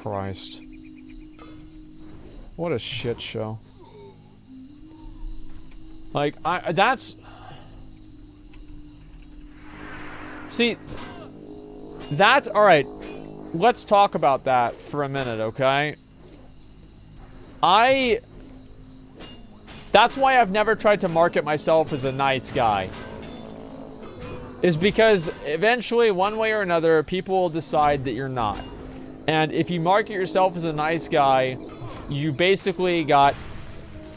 Christ. What a shit show. Like, that's... See, that's... Alright, let's talk about that for a minute, okay? That's why I've never tried to market myself as a nice guy. Is because eventually, one way or another, people will decide that you're not. And if you market yourself as a nice guy, you basically got...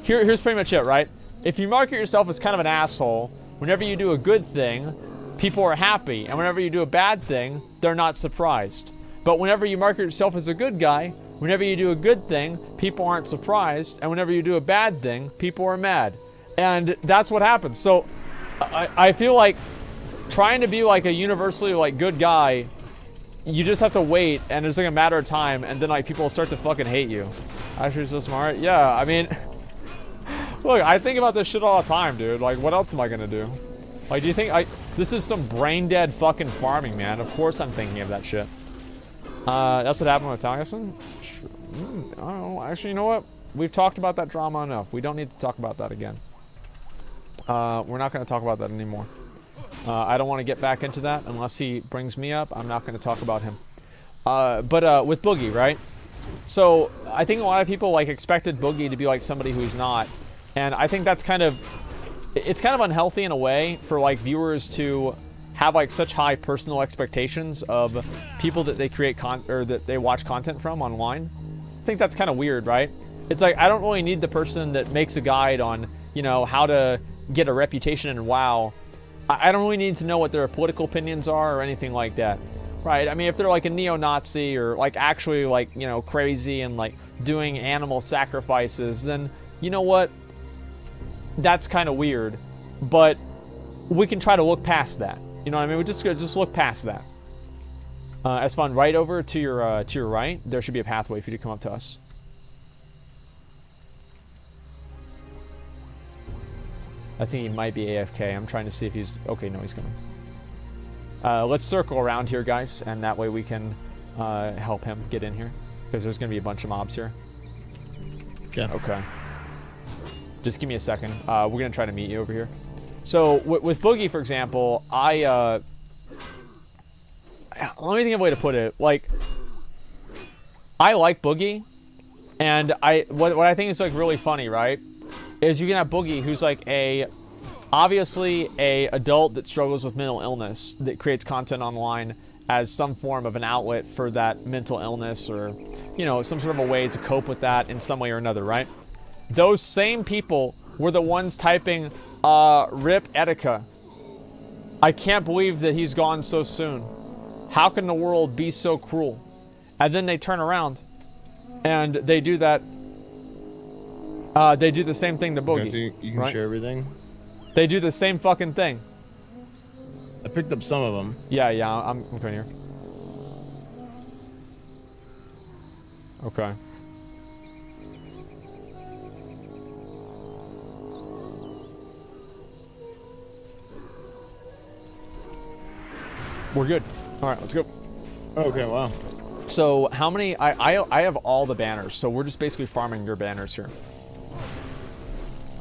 Here's pretty much it, right? If you market yourself as kind of an asshole, whenever you do a good thing, people are happy. And whenever you do a bad thing, they're not surprised. But whenever you market yourself as a good guy, whenever you do a good thing, people aren't surprised. And whenever you do a bad thing, people are mad. And that's what happens. So, I feel like trying to be like a universally like good guy, you just have to wait, and it's like a matter of time, and then like people will start to fucking hate you. Actually, so smart. Yeah, I mean, look, I think about this shit all the time, dude. Like, what else am I gonna do? Like, do you think this is some brain dead fucking farming, man? Of course I'm thinking of that shit. That's what happened with Taliesin? I don't know. Actually, you know what? We've talked about that drama enough. We don't need to talk about that again. We're not gonna talk about that anymore. I don't want to get back into that unless he brings me up. I'm not going to talk about him. But with Boogie, right? So I think a lot of people like expected Boogie to be like somebody who he's not, and I think that's kind of, it's kind of unhealthy in a way for like viewers to have like such high personal expectations of people that they create or that they watch content from online. I think that's kind of weird, right? It's like I don't really need the person that makes a guide on, you know, how to get a reputation in WoW. I don't really need to know what their political opinions are or anything like that, right? I mean, if they're like a neo-Nazi or like actually like, you know, crazy and like doing animal sacrifices, then you know what? That's kind of weird, but we can try to look past that. You know what I mean? We just look past that. As fun, right over to your right, there should be a pathway for you to come up to us. I think he might be AFK. I'm trying to see if he's... Okay, no, he's coming. Let's circle around here, guys, and that way we can help him get in here. Because there's going to be a bunch of mobs here. Okay. Okay. Just give me a second. We're going to try to meet you over here. So, with Boogie, for example, let me think of a way to put it. Like, I like Boogie, and what I think is, like, really funny, right? Is you can have Boogie, who's like obviously a adult that struggles with mental illness, that creates content online as some form of an outlet for that mental illness, or, you know, some sort of a way to cope with that in some way or another, right? Those same people were the ones typing, RIP Etika. I can't believe that he's gone so soon. How can the world be so cruel? And then they turn around and they do that. They do the same thing to Boogie. Okay, so you can right? share everything? They do the same fucking thing. I picked up some of them. Yeah, I'm coming here. Okay. We're good. All right, let's go. Okay, wow. So how many? I have all the banners, so we're just basically farming your banners here.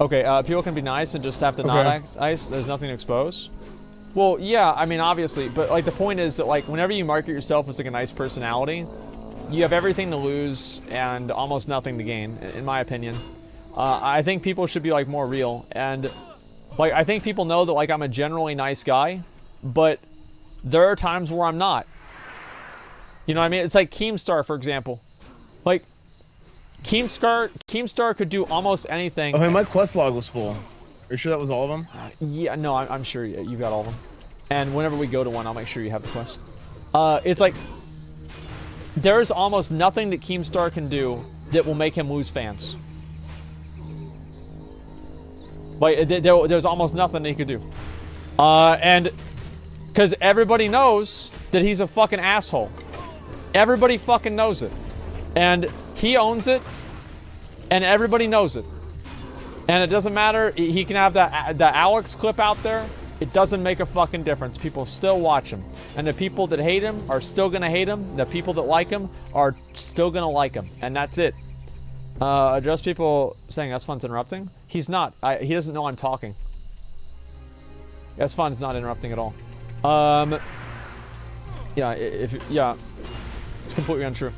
Okay, people can be nice and just have to not ice. There's nothing to expose. Well, yeah, I mean, obviously, but like the point is that like whenever you market yourself as like a nice personality, you have everything to lose and almost nothing to gain, in my opinion. I think people should be like more real, and like I think people know that like I'm a generally nice guy, but there are times where I'm not. You know what I mean? It's like Keemstar, for example. Like, Keemstar could do almost anything. Okay, my quest log was full. Are you sure that was all of them? Yeah, no, I'm sure you got all of them. And whenever we go to one, I'll make sure you have the quest. It's like, there's almost nothing that Keemstar can do that will make him lose fans. Like, there's almost nothing he could do. And, because everybody knows that he's a fucking asshole. Everybody fucking knows it. And he owns it, and everybody knows it. And it doesn't matter. He can have the Alex clip out there. It doesn't make a fucking difference. People still watch him. And the people that hate him are still gonna hate him. The people that like him are still gonna like him. And that's it. Address people saying S-Fun's interrupting? He's not. He doesn't know I'm talking. S-Fun's not interrupting at all. Yeah, yeah. It's completely untrue.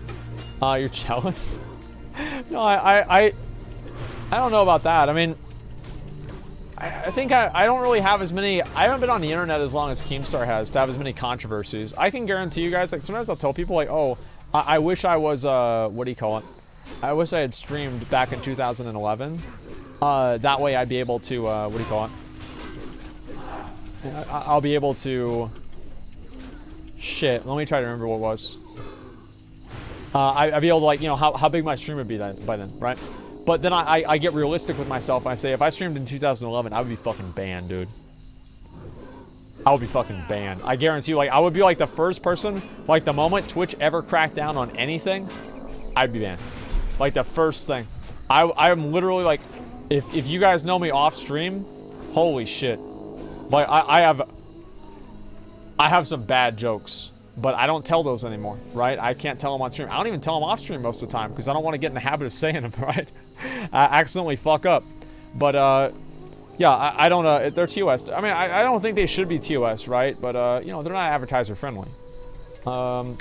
You're jealous? No, I don't know about that. I mean, I think I don't really have as many. I haven't been on the internet as long as Keemstar has to have as many controversies. I can guarantee you guys, like, sometimes I'll tell people, like, oh, I wish I was, what do you call it? I wish I had streamed back in 2011. That way I'd be able to, what do you call it? I'll be able to... Shit, let me try to remember what it was. I'd be able to, like, you know, how big my stream would be by then, right? But then I get realistic with myself and I say, if I streamed in 2011, I would be fucking banned, dude. I would be fucking banned. I guarantee you, like, I would be, like, the first person, like, the moment Twitch ever cracked down on anything, I'd be banned. Like, the first thing. I'm literally, like, if you guys know me off stream, holy shit. Like, I have some bad jokes, but I don't tell those anymore, right? I can't tell them on stream. I don't even tell them off stream most of the time because I don't want to get in the habit of saying them, right? I accidentally fuck up. But, yeah, I don't, they're TOS. I mean, I don't think they should be TOS, right? But, you know, they're not advertiser friendly. How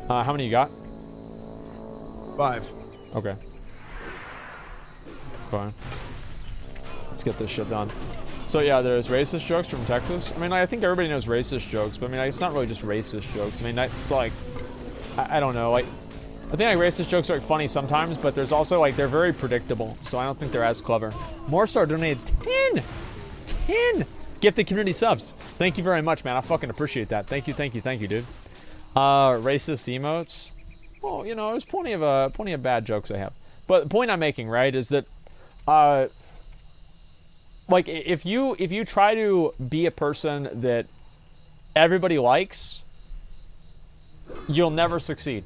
many you got? 5. Okay. Fine. Let's get this shit done. So yeah, there's racist jokes from Texas. I mean, I think everybody knows racist jokes, but I mean, it's not really just racist jokes. I mean, that's like, I don't know, like, I think like racist jokes are like funny sometimes, but there's also like, they're very predictable, so I don't think they're as clever. Morstar donated 10 gifted community subs. Thank you very much, man. I fucking appreciate that. Thank you, dude. Racist emotes. Well, you know, there's plenty of bad jokes I have. But the point I'm making, right, is that, like, if you try to be a person that everybody likes, you'll never succeed.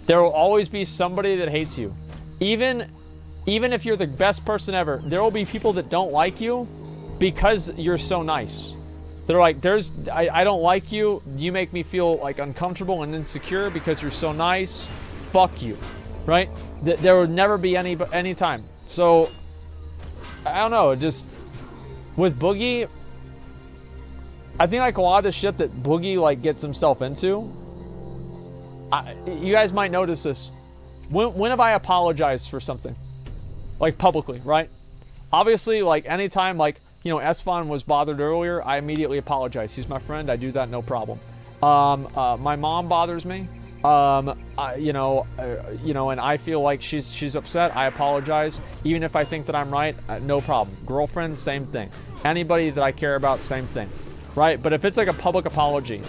There will always be somebody that hates you. Even if you're the best person ever, there will be people that don't like you because you're so nice. They're like, I don't like you. You make me feel like uncomfortable and insecure because you're so nice. Fuck you, right? There will never be any time. So, I don't know, just with Boogie, I think like a lot of the shit that Boogie like gets himself into, you guys might notice this. When have I apologized for something? Like publicly, right? Obviously, like anytime like, you know, S-Fon was bothered earlier, I immediately apologize. He's my friend, I do that, no problem. My mom bothers me. You know, and I feel like she's upset. I apologize. Even if I think that I'm right, no problem. Girlfriend, same thing. Anybody that I care about, same thing. Right? But if it's like a public apology,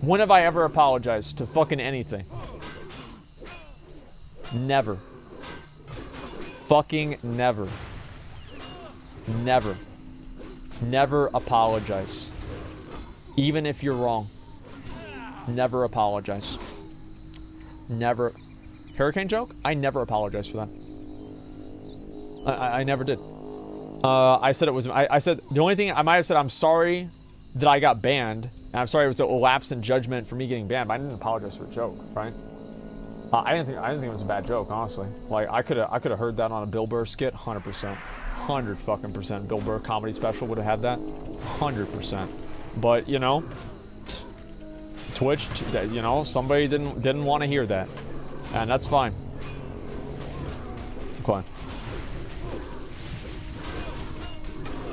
when have I ever apologized to fucking anything? Never. Fucking never. Never. Never apologize. Even if you're wrong. Never apologize. Never. Hurricane joke? I never apologized for that. I never did. I said it was... I said... The only thing... I might have said I'm sorry that I got banned. And I'm sorry it was a lapse in judgment for me getting banned. But I didn't apologize for a joke, right? I didn't think it was a bad joke, honestly. Like, I could have heard that on a Bill Burr skit. 100%. 100 fucking percent. Bill Burr comedy special would have had that. 100%. But, you know... Twitch, you know, somebody didn't want to hear that, and that's fine. Okay.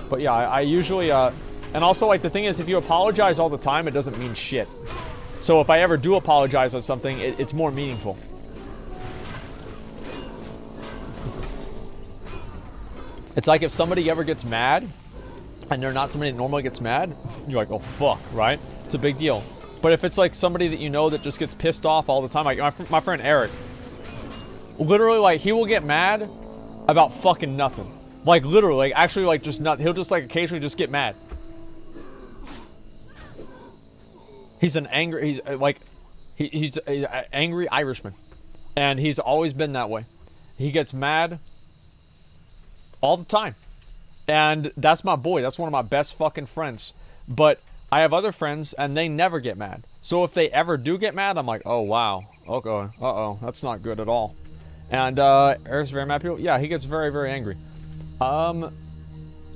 But yeah, I usually and also like the thing is, if you apologize all the time, it doesn't mean shit. So if I ever do apologize on something, it's more meaningful. It's like if somebody ever gets mad, and they're not somebody that normally gets mad, you're like, oh fuck, right? It's a big deal. But if it's like somebody that you know that just gets pissed off all the time, like my friend Eric, literally, like, he will get mad about fucking nothing. Like, literally, like, actually, like, just not, he'll just, like, occasionally just get mad. He's an angry, he's an angry Irishman. And he's always been that way. He gets mad all the time. And that's my boy. That's one of my best fucking friends. But I have other friends, and they never get mad. So if they ever do get mad, I'm like, oh, wow. Okay. Uh-oh. That's not good at all. And, Eric's very mad people. Yeah, he gets very, very angry.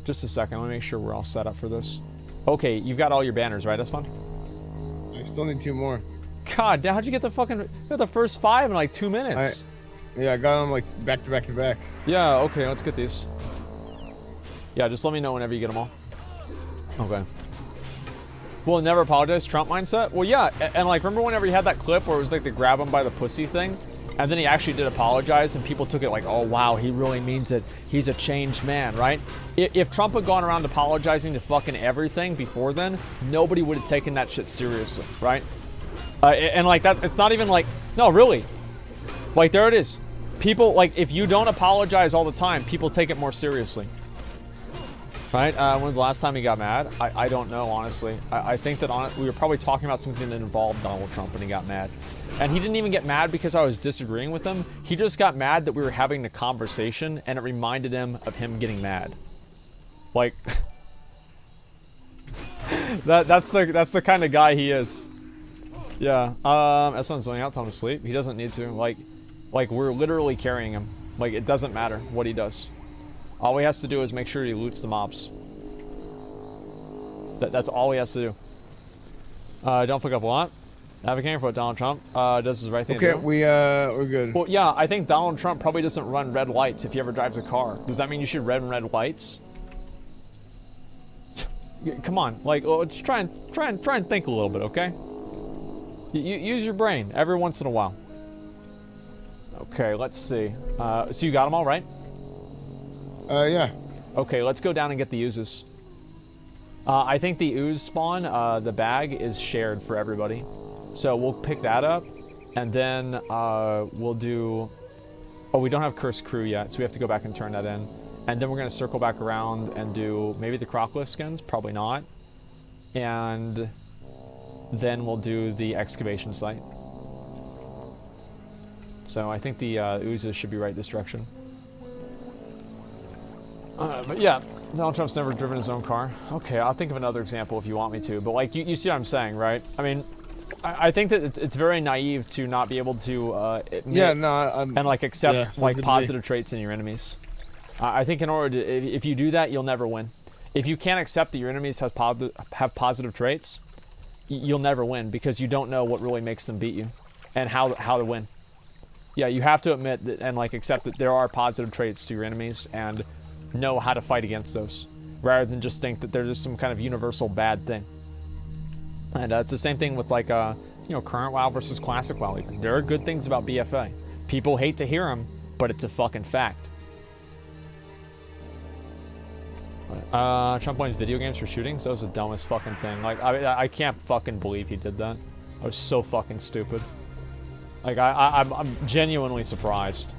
Just a second. Let me make sure we're all set up for this. Okay, you've got all your banners, right? That's fun. I still need 2 more. God, how'd you get the fucking... You got the first 5 in like 2 minutes. Yeah, I got them like back to back to back. Yeah, okay, let's get these. Yeah, just let me know whenever you get them all. Okay. Well, never apologize, Trump mindset? Well, yeah, and like, remember whenever he had that clip where it was like the grab him by the pussy thing? And then he actually did apologize, and people took it like, oh, wow, he really means it. He's a changed man, right? If Trump had gone around apologizing to fucking everything before then, nobody would have taken that shit seriously, right? And like that, it's not even like, no, really. Like, there it is. People, like, if you don't apologize all the time, people take it more seriously. Right? When was the last time he got mad? I don't know, honestly. I think that we were probably talking about something that involved Donald Trump and he got mad. And he didn't even get mad because I was disagreeing with him. He just got mad that we were having a conversation and it reminded him of him getting mad. Like, that's the kind of guy he is. Yeah. S1's going out, tell him to sleep. He doesn't need to. Like, we're literally carrying him. Like, it doesn't matter what he does. All he has to do is make sure he loots the mobs. That's all he has to do. Don't fuck up a lot. Advocating for Donald Trump does the right thing. Okay, we're good. Well, yeah, I think Donald Trump probably doesn't run red lights if he ever drives a car. Does that mean you should run red lights? Come on, like, let's try and think a little bit, okay? Use your brain every once in a while. Okay, let's see. So you got them all, right? Yeah. Okay, let's go down and get the oozes. I think the ooze spawn, the bag, is shared for everybody. So we'll pick that up, and then we'll do... Oh, we don't have Cursed Crew yet, so we have to go back and turn that in. And then we're going to circle back around and do maybe the Crocless skins, probably not. And then we'll do the excavation site. So I think the oozes should be right this direction. But yeah, Donald Trump's never driven his own car. Okay, I'll think of another example if you want me to. But like, you see what I'm saying, right? I mean, I think that it's very naive to not be able to admit and like accept like positive traits in your enemies. I think in order to, if you do that, you'll never win. If you can't accept that your enemies have positive traits, you'll never win because you don't know what really makes them beat you and how to win. Yeah, you have to admit that and like accept that there are positive traits to your enemies and know how to fight against those, rather than just think that they're just some kind of universal bad thing. And it's the same thing with like you know, current WoW versus classic WoW. Even there are good things about BFA. People hate to hear them, but it's a fucking fact. Trump blames video games for shootings. That was the dumbest fucking thing. Like, I can't fucking believe he did that. I was so fucking stupid. Like, I'm genuinely surprised.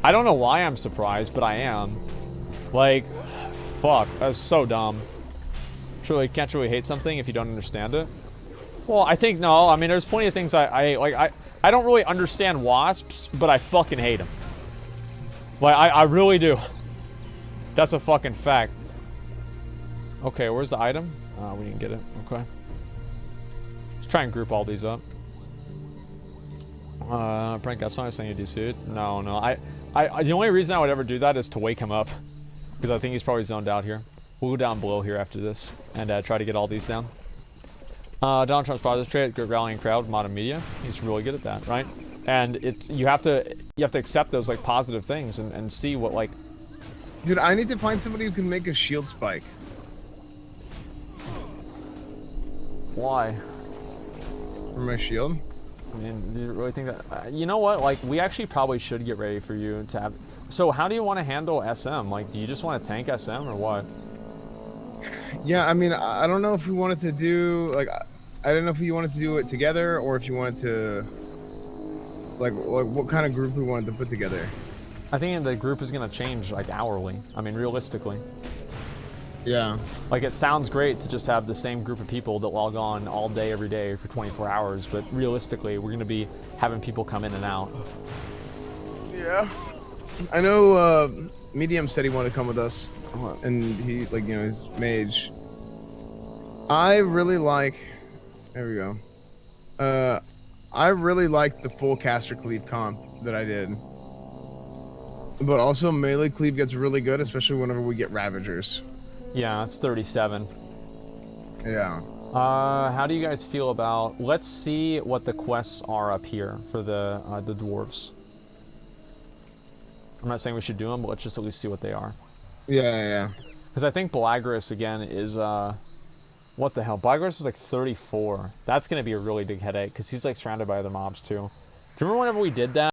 I don't know why I'm surprised, but I am. Like, fuck, that's so dumb. Truly, can't really hate something if you don't understand it. Well, I think no. I mean, there's plenty of things I don't really understand wasps, but I fucking hate them. Like, I really do. That's a fucking fact. Okay, where's the item? We didn't get it. Okay. Let's try and group all these up. Prank, that's not saying you DC. No. The only reason I would ever do that is to wake him up. Because I think he's probably zoned out here. We'll go down below here after this and try to get all these down. Donald Trump's positive trait, good rallying crowd, modern media. He's really good at that, right? And you have to accept those like positive things and see what like. Dude, I need to find somebody who can make a shield spike. Why? For my shield? I mean, do you really think that? You know what? Like, we actually probably should get ready for you to have. So, how do you want to handle SM? Like, do you just want to tank SM or what? Yeah, I mean, I don't know if we wanted to do like, I don't know if you wanted to do it together or if you wanted to, like what kind of group we wanted to put together. I think the group is gonna change like hourly. I mean, realistically. Yeah. Like, it sounds great to just have the same group of people that log on all day, every day for 24 hours, but realistically, we're going to be having people come in and out. Yeah. I know Medium said he wanted to come with us. and he like he's mage. I really like. There we go. I really like the full caster cleave comp that I did. But also melee cleave gets really good, especially whenever we get ravagers. Yeah, it's 37. Yeah. How do you guys feel about? Let's see what the quests are up here for the dwarves. I'm not saying we should do them, but let's just at least see what they are. Yeah. Because I think Blagris again is what the hell? Blagris is like 34. That's gonna be a really big headache because he's like surrounded by other mobs too. Do you remember whenever we did that?